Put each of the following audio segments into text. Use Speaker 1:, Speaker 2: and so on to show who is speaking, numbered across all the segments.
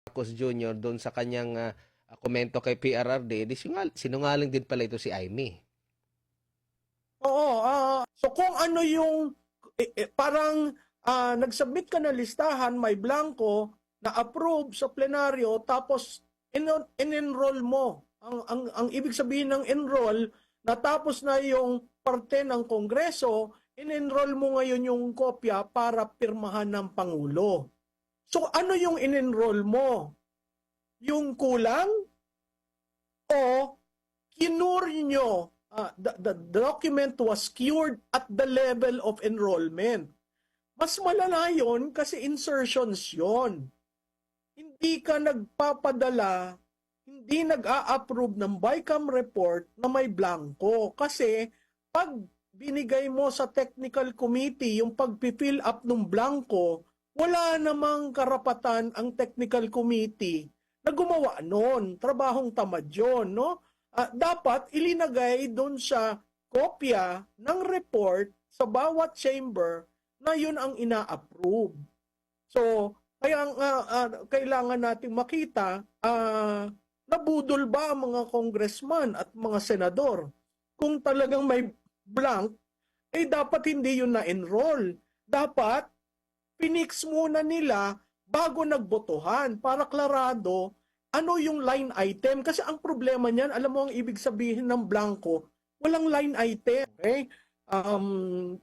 Speaker 1: Marcos Jr. doon sa kanyang komento kay PRRD, di sinungaling din pala ito si Amy.
Speaker 2: Oo, so kung ano yung parang nag-submit ka ng listahan, may blanco na approve sa plenaryo tapos in-enroll mo. Ang ibig sabihin ng enroll, natapos na yung parte ng Kongreso, in-enroll mo ngayon yung kopya para pirmahan ng Pangulo. So ano yung in-enroll mo? Yung kulang o kinur nyo, the document was cured at the level of enrollment. Mas malala yun kasi insertions yon. Hindi ka nagpapadala, hindi nag-a-approve ng BICAM report na may blanco. Kasi pag binigay mo sa technical committee yung pag-fill up ng blanco, wala namang karapatan ang technical committee na gumawa noon. Trabahong tamad yun, no? Dapat ilinagay doon sa kopya ng report sa bawat chamber na yun ang ina-approve. So, kaya kailangan nating makita nabudol ba ang mga congressman at mga senador. Kung talagang may blank, dapat hindi yun na-enroll. Dapat pinix muna nila bago nagbotohan para klarado ano yung line item. Kasi ang problema niyan, alam mo ang ibig sabihin ng blanco, walang line item. Okay?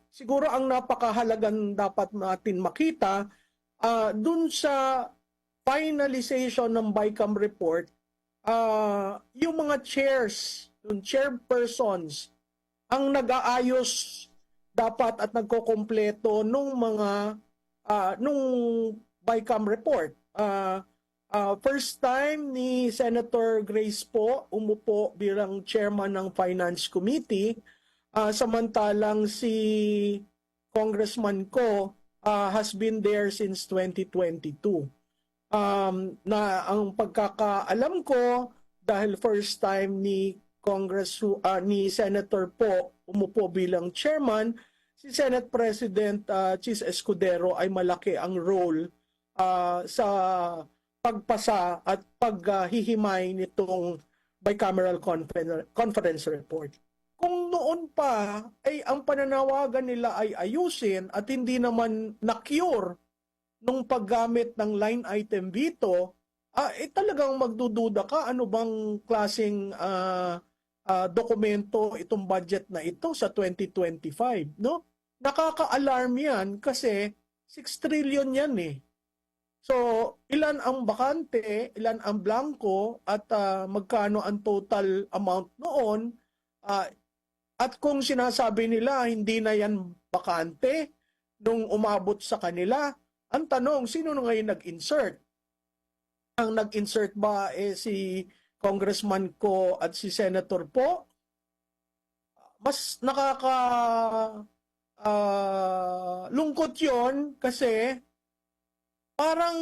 Speaker 2: Siguro ang napakahalagang dapat natin makita, dun sa finalization ng BICAM report, yung mga chairs, yung chairpersons, ang nag-aayos dapat at nagkokompleto nung mga nung BICAM report. First time ni Senator Grace po umupo bilang chairman ng Finance Committee, samantalang si Congressman Ko has been there since 2022. Na ang pagkakaalam ko, dahil first time ni ni Senator po umupo bilang chairman, si Senate President Chis Escudero ay malaki ang role sa pagpasa at paghihimay nitong bicameral conference report. Kung noon pa ay ang pananawagan nila ay ayusin at hindi naman na-cure nung paggamit ng line item veto, talagang magdududa ka ano bang klaseng dokumento itong budget na ito sa 2025, no? Nakaka-alarm yan kasi 6 trillion yan eh. So, ilan ang bakante, ilan ang blanco, at magkano ang total amount noon. At kung sinasabi nila hindi na yan bakante nung umabot sa kanila, ang tanong, sino na ngayon nag-insert? Ang nag-insert ba si Congressman Ko at si Senator Po? Mas lungkot yon kasi parang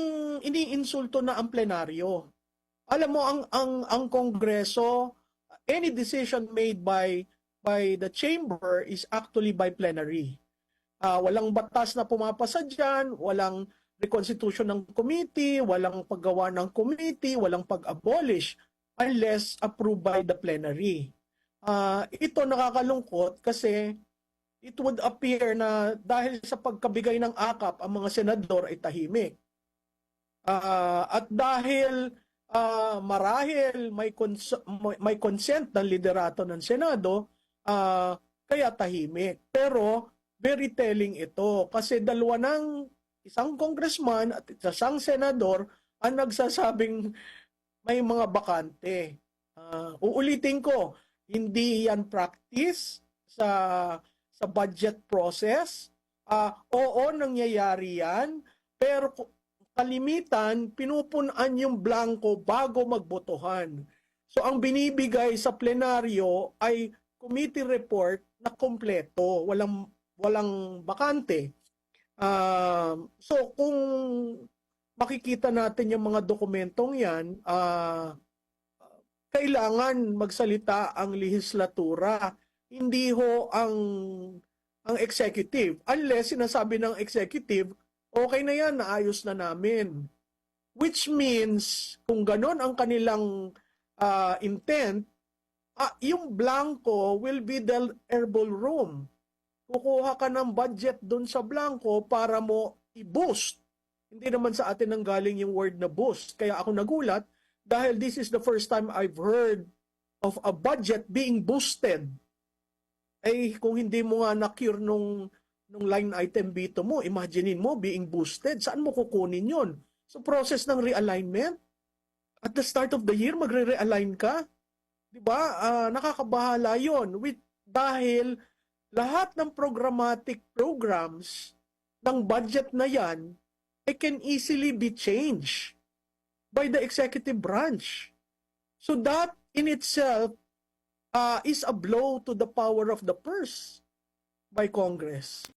Speaker 2: iniinsulto na ang plenaryo. Alam mo ang Kongreso, any decision made by the chamber is actually by plenary. Walang batas na pumapasa diyan, walang reconstitution ng committee, walang paggawa ng committee, walang pag-abolish unless approved by the plenary. Ito nakakalungkot kasi it would appear na dahil sa pagkabigay ng akap ang mga senador ay tahimik. At dahil marahil may consent ng liderato ng Senado, kaya tahimik. Pero very telling ito kasi dalawa ng isang congressman at isang senador ang nagsasabing may mga bakante. Uulitin ko, hindi yan practice sa budget process. Oo, nangyayari yan, pero kalimitan, pinupunan yung blanco bago magbotohan. So ang binibigay sa plenaryo ay committee report na kompleto, walang bakante. So kung makikita natin yung mga dokumentong yan, kailangan magsalita ang lehislatura, hindi ho ang executive. Unless sinasabi ng executive, okay na yan, naayos na namin. Which means, kung ganon ang kanilang intent, yung blanco will be the herbal room. Kukuha ka ng budget dun sa blanco para mo i-boost. Hindi naman sa atin ang galing yung word na boost. Kaya ako nagulat dahil this is the first time I've heard of a budget being boosted. Eh, kung hindi mo nga na-cure nung line item bito mo, imaginein mo being boosted. Saan mo kukunin yon? So, process ng realignment. At the start of the year, magre-realign ka. Diba? Nakakabahala yon. Dahil lahat ng programmatic programs ng budget na yan, it can easily be changed by the executive branch. So that in itself is a blow to the power of the purse by Congress.